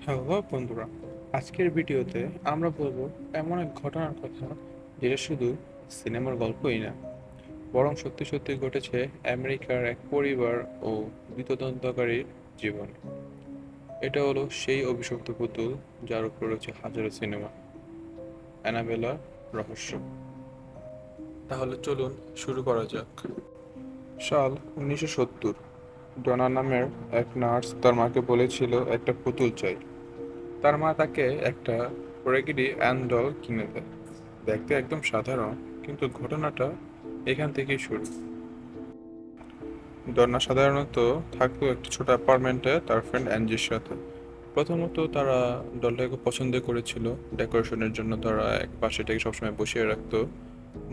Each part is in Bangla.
হ্যালো বন্ধুরা, আজকের ভিডিওতে আমরা বলবো এমন এক ঘটনার কথা যেটা শুধু সিনেমার গল্পই না, বরং সত্যি সত্যি ঘটেছে আমেরিকার এক পরিবার ও দ্বিতদন্তকারীর জীবনে। এটা হলো সেই অভিশপ্ত পুতুল যার উপর রয়েছে হাজারো সিনেমা, অ্যানাবেলা রহস্য। তাহলে চলুন শুরু করা যাক। সাল 1970। ডনা নামের এক নার্স তার মাকে বলেছিল একটা পুতুল চাই। তার মা তাকে একটা রেগিডি অ্যান ডল কিনে দেয়। দেখতে একদম সাধারণ, কিন্তু ঘটনাটা এখান থেকেই শুরু। ডন্না সাধারণত থাকতো একটি ছোট অ্যাপার্টমেন্টে তার ফ্রেন্ড অ্যাঞ্জির সাথে। প্রথমত তারা ডলটাকে পছন্দ করেছিল। ডেকোরেশনের জন্য তারা এক পাশে এটাকে সবসময় বসিয়ে রাখতো।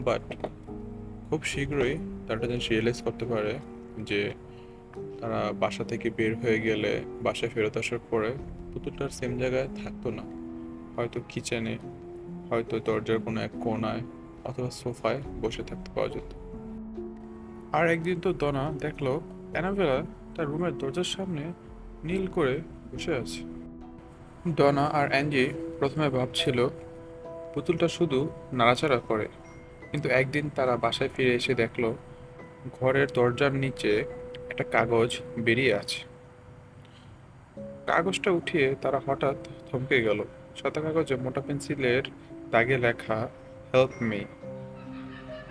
বাট খুব শীঘ্রই তারা জিনিস রিয়েলাইজ করতে পারে যে তারা বাসা থেকে বের হয়ে গেলে, বাসায় ফেরত আসার পরে পুতুলটার সেম জায়গায় থাকতো না। হয়তো কিচেনে, হয়তো দরজার কোনো এক কোণায়, অথবা সোফায় বসে থাকতে পাওয়া যেত। আর একদিন তো ডনা দেখলো অ্যানাবেলা তার রুমের দরজার সামনে নীল করে বসে আছে। ডনা আর অ্যাঞ্জি প্রথমে ভাবছিল পুতুলটা শুধু নাড়াচাড়া করে, কিন্তু একদিন তারা বাসায় ফিরে এসে দেখলো ঘরের দরজার নিচে একটা কাগজ বেরিয়ে আছে। কাগজটা উঠিয়ে তারা হঠাৎ থমকে গেল। সাদা কাগজে মোটা পেন্সিলের দাগে লেখা, হেল্প মি,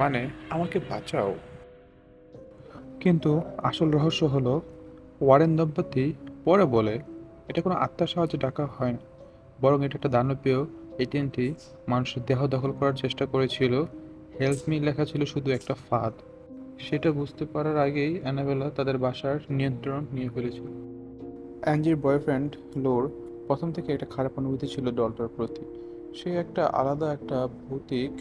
মানে আমাকে বাঁচাও। কিন্তু আসল রহস্য হলো, ওয়ারেন দম্পতি পরে বলে এটা কোনো আত্মার সাহায্যে ডাকা হয় না, বরং এটা একটা দানবীয় এজেন্টই মানুষের দেহ দখল করার চেষ্টা করেছিল। হেল্প মি লেখা ছিল শুধু একটা ফাঁদ। সেটা বুঝতে পারার আগেই অ্যানাবেলা তাদের বাসার নিয়ন্ত্রণ নিয়ে ফেলেছিল। অ্যাঞ্জির বয়ফ্রেন্ড লোর প্রথম থেকে একটা খারাপ অনুভূতি ছিল ডলটার প্রতি। সে একটা আলাদা একটা ভৌতিক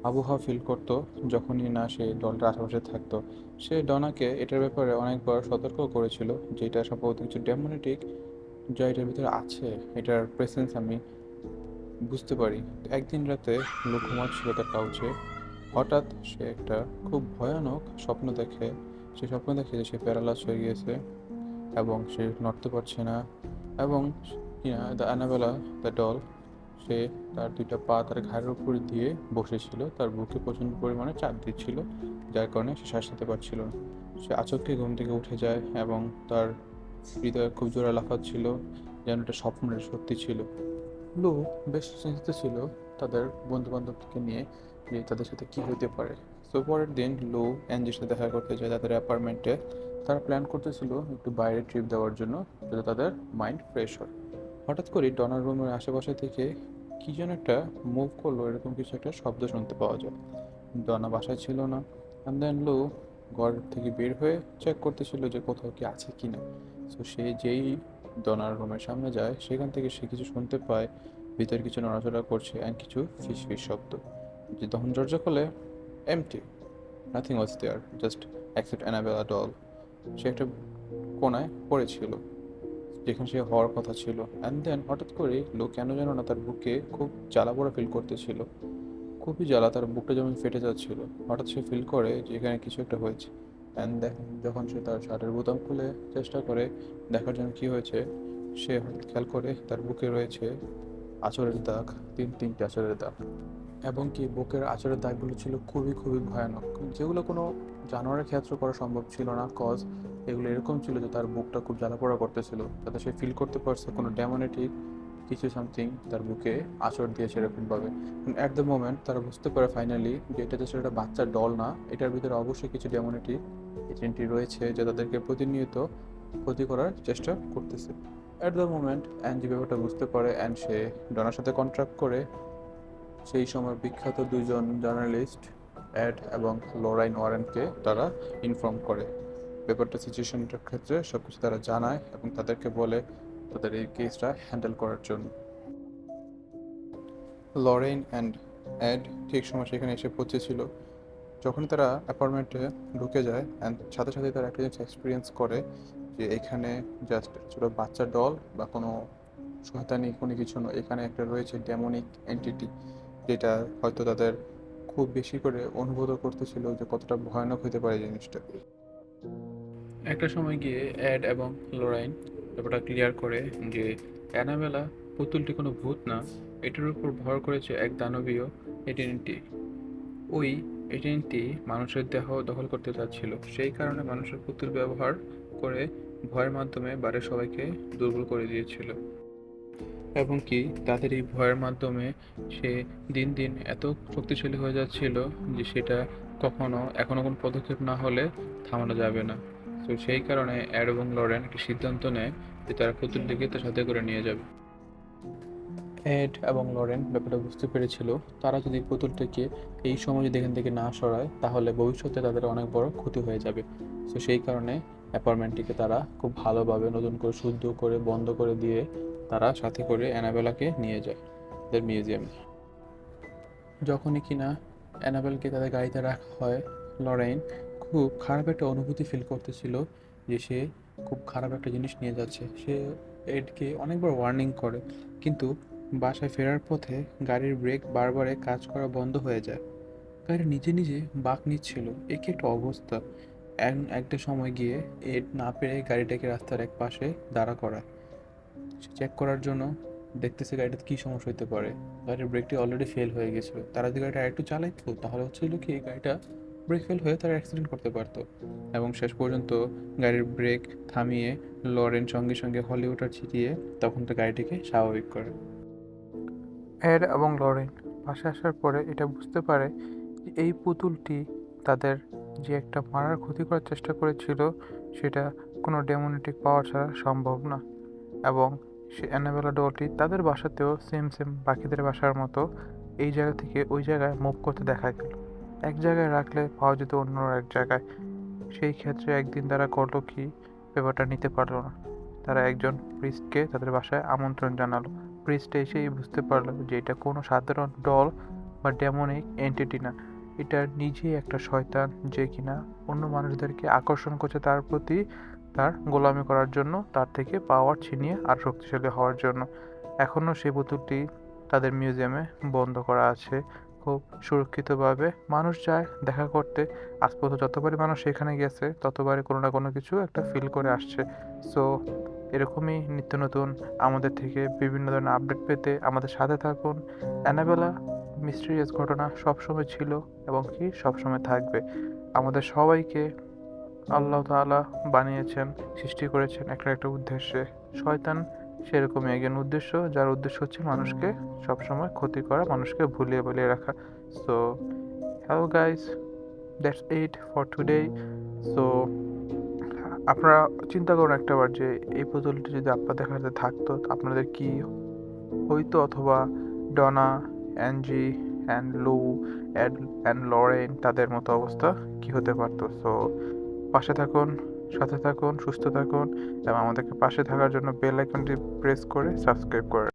আবহাওয়া ফিল করতো যখনই না সে ডলটার আশেপাশে থাকতো। সে ডনাকে এটার ব্যাপারে অনেকবার সতর্ক করেছিল যে এটা সম্ভবত কিছু ডেমোনেটিক যা এটার ভিতরে আছে, এটার প্রেসেন্স আমি বুঝতে পারি। একদিন রাতে লো ঘুমাচ্ছিল তার কাউচে। হঠাৎ সে একটা খুব ভয়ানক স্বপ্ন দেখে। সে স্বপ্ন দেখে যে সে প্যারালাইজ হয়ে গিয়েছে এবং সে নড়তে পারছে না। এবং দ্য অ্যানাবেলা, দ্য ডল, সে তার দুইটা পা তার ঘাড়ের উপর দিয়ে বসেছিল, তার বুকে প্রচণ্ড পরিমাণে চাপ দিচ্ছিল, যার কারণে সে শ্বাস নিতে পারছিল না। সে আচমকে ঘুম থেকে উঠে যায় এবং তার হৃদয়ে খুব জোরে লাফাচ্ছিল, যেন এটা স্বপ্নের সত্যি ছিল। লু বেশ চিন্তিত ছিল তাদের বন্ধু বান্ধবকে নিয়ে, যে তাদের সাথে কি হতে পারে। তো পরের দিন লু অ্যাঞ্জির সাথে দেখা করতে যায় তাদের অ্যাপার্টমেন্টে। তারা প্ল্যান করতেছিল একটু বাইরে ট্রিপ দেওয়ার জন্য, যাতে তাদের মাইন্ড ফ্রেশ হয়। হঠাৎ করে ডনার রুমের আশেপাশে থেকে কি যেন একটা মুভ করলো, এরকম কিছু একটা শব্দ শুনতে পাওয়া যায়। ডনা বাসায় ছিল না। অ্যান্ড দেন লু ঘর থেকে বের হয়ে চেক করতেছিল যে কোথাও কি আছে কি না। সো সে যেই ডনার রুমের সামনে যায়, সেখান থেকে সে কিছু শুনতে পায়, ভিতরে কিছু নড়াচড়া করছে অ্যান্ড কিছু ফিস ফিস শব্দ। যে তখন দরজা খোলে, এমটি, নাথিং ওয়াজ দেয়ার, জাস্ট অ্যাকসেপ্ট অ্যানাবেলা ডল। সে একটা কোনায় পড়েছিল যেখানে সে হওয়ার কথা ছিল। অ্যান্ড দেন হঠাৎ করে লোক কেন যেন না তার বুকে খুব জ্বালা পোড়া ফিল করতেছিল। খুবই জ্বালা, তার বুকটা যেমন ফেটে যাচ্ছিল। হঠাৎ সে ফিল করে যে এখানে কিছু একটা হয়েছে। অ্যান্ড দেখেন যখন সে তার শার্টের বোতাম খুলে চেষ্টা করে দেখার জন্য কি হয়েছে, সে হঠাৎ খেয়াল করে তার বুকে রয়েছে আঁচড়ের দাগ, তিনটে আঁচড়ের দাগ। এবং কি বুকের আঁচড়ের দাগগুলো ছিল খুবই খুবই ভয়ানক, যেগুলো কোনো জানোয়ারের ক্ষেত্রে করা সম্ভব ছিল না। কজ এগুলো এরকম ছিল যে তার বুকটা খুব জ্বালাপোড়া করতেছিল, যাতে সে ফিল করতে পারছে কোনো ডেমোনেটিক কিছু সামথিং তার বুকে আঁচড় দিয়েছে এরকমভাবে। অ্যাট দ্য মোমেন্ট তারা বুঝতে পারে ফাইনালি যে এটা জাস্ট একটা বাচ্চার ডল না, এটার ভিতরে অবশ্যই কিছু ডেমোনেটিক এজেন্টি রয়েছে যা তাদেরকে প্রতিনিয়ত ক্ষতি করার চেষ্টা করতেছে। অ্যাট দ্য মোমেন্ট অ্যান্ডি ব্যাপারটা বুঝতে পারে অ্যান্ড সে ডনার সাথে কন্ট্রাক্ট করে সেই সময় বিখ্যাত দুইজন জার্নালিস্ট অ্যাড এবং লরাইন ওয়ারেনকে তারা ইনফর্ম করে ব্যাপারটা, সিচুয়েশনটার ক্ষেত্রে সব কিছু তারা জানায় এবং তাদেরকে বলে তাদের এই কেসটা হ্যান্ডেল করার জন্য। লরেন অ্যান্ড অ্যাড ঠিক সময় সেখানে এসে পৌঁছেছিল। যখনই তারা অ্যাপার্টমেন্টে ঢুকে যায় অ্যান্ড সাথে সাথে তারা একটা জিনিস এক্সপিরিয়েন্স করে যে এখানে জাস্ট ছোটো বাচ্চা ডল বা কোনো শয়তানি কোনো কিছু নয়, এখানে একটা রয়েছে ডেমনিক এন্টিটি, যেটা হয়তো তাদের খুব বেশি করে অনুভূত করতেছিল যে কতটা ভয়ানক হতে পারে জিনিসটা। একটা সময় গিয়ে অ্যাড এবং লোরাইন ব্যাপারটা ক্লিয়ার করে যে অ্যানাবেলা পুতুলটি কোনো ভূত না, এটার উপর ভর করেছে এক দানবীয় এডেন্টি। ওই এজেন্টটি মানুষের দেহ দখল করতে চাচ্ছিল, সেই কারণে মানুষের পুতুল ব্যবহার করে ভয়ের মাধ্যমে বাড়ির সবাইকে দুর্বল করে দিয়েছিল। এবং কি তাদের এই ভয়ের মাধ্যমে সে দিন দিন এত শক্তিশালী হয়ে যাচ্ছিল যে সেটা এখনো কোনো পদক্ষেপ না হলে থামানো যাবে না। তো সেই কারণে অ্যাড এবং লরেন একটি সিদ্ধান্ত নেয় যে তারা পুতুলটিকে তার সাথে করে নিয়ে যাবে। এড এবং লরেন ব্যাপারটা বুঝতে পেরেছিল, তারা যদি পুতুলটাকে এই সময় যদি এখান থেকে না সরায় তাহলে ভবিষ্যতে তাদের অনেক বড় ক্ষতি হয়ে যাবে। তো সেই কারণে অ্যাপার্টমেন্টটিকে তারা খুব ভালোভাবে নতুন করে শুদ্ধ করে বন্ধ করে দিয়ে তারা সাথে করে অ্যানাবেলাকে নিয়ে যায় তাদের মিউজিয়ামে। যখনই কিনা অ্যানাবেলকে তাদের গাড়িতে রাখা হয়, লরেন খুব খারাপ একটা অনুভূতি ফিল করতেছিল যে সে খুব খারাপ একটা জিনিস নিয়ে যাচ্ছে। সে এডকে অনেকবার ওয়ার্নিং করে, কিন্তু বাসায় ফেরার পথে গাড়ির ব্রেক বারবারে কাজ করা বন্ধ হয়ে যায়। গাড়ি নিজে নিজে বাঁক নিচ্ছিল। এ কি একটা অবস্থা! একটা সময় গিয়ে এড না পেরে গাড়িটাকে রাস্তার এক পাশে দাঁড়া করায়। সে চেক করার জন্য দেখতেছে গাড়িটাতে কী সমস্যা হতে পারে। গাড়ির ব্রেকটি অলরেডি ফেল হয়ে গেছিলো। তারা যদি গাড়িটা আরেকটু চালাইতো তাহলে হচ্ছিল কি এই গাড়িটা ব্রেক ফেল হয়ে তারা অ্যাক্সিডেন্ট করতে পারতো। এবং শেষ পর্যন্ত গাড়ির ব্রেক থামিয়ে লরেন সঙ্গে সঙ্গে হলিউডার ছিটিয়ে তখন তো গাড়িটিকে স্বাভাবিক করে। এড এবং লরেন বাসায় আসার পরে এটা বুঝতে পারে যে এই পুতুলটি তাদের যে একটা মারার ক্ষতি করার চেষ্টা করেছিল সেটা কোনো ডেমোনেটিক পাওয়ার ছাড়া সম্ভব না। এবং সে অ্যানাবেলা ডলটি তাদের বাসাতেও সেম সেম বাকিদের বাসার মতো এই জায়গা থেকে ওই জায়গায় মুভ করতে দেখা গেল। এক জায়গায় রাখলে পাওয়া যেত অন্য এক জায়গায়। সেই ক্ষেত্রে একদিন তারা করলো কি, ব্যাপারটা নিতে পারলো না। তারা একজন প্রিস্টকে তাদের বাসায় আমন্ত্রণ জানালো। প্রিস্ট এসেই বুঝতে পারলো যে এটা কোনো সাধারণ ডল বা ডেমনিক এন্টিটি না, এটা নিজেই একটা শয়তান যে কিনা অন্য মানুষদেরকে আকর্ষণ করছে তার প্রতি, তার গোলামি করার জন্য, তার থেকে পাওয়ার ছিনিয়ে আর শক্তিশালী হওয়ার জন্য। এখনও সেই পুতুলটি তাদের মিউজিয়ামে বন্ধ করা আছে খুব সুরক্ষিতভাবে। মানুষ যায় দেখা করতে, আজ পর্যন্ত যতবারই মানুষ সেখানে গেছে ততবারই কোনো না কোনো কিছু একটা ফিল করে আসছে। সো এরকমই নিত্য নতুন আমাদের থেকে বিভিন্ন ধরনের আপডেট পেতে আমাদের সাথে থাকুন। অ্যানাবেলা মিস্টিরিয়াস ঘটনা সবসময় ছিল এবং কি সবসময় থাকবে। আমাদের সবাইকে আল্লাহ তাআলা বানিয়েছেন, সৃষ্টি করেছেন একটা একটা উদ্দেশ্যে। শয়তান সেরকমই একজন উদ্দেশ্য, যার উদ্দেশ্য হচ্ছে মানুষকে সবসময় ক্ষতি করা, মানুষকে ভুলিয়ে রাখা। So hello guys, that's it for today. So আপনারা চিন্তা করুন একটাবার যে এই পুতুলটি যদি আপনাদের হাতে থাকতো আপনাদের কি হইতো, অথবা ডনা, অ্যাঞ্জি অ্যান্ড লু অ্যান্ড লরেন তাদের মতো অবস্থা কি হতে পারতো। সো পাশে থাকুন, সাথে থাকুন, সুস্থ থাকুন এবং আমাদেরকে পাশে থাকার জন্য বেল আইকনটি প্রেস করে সাবস্ক্রাইব করে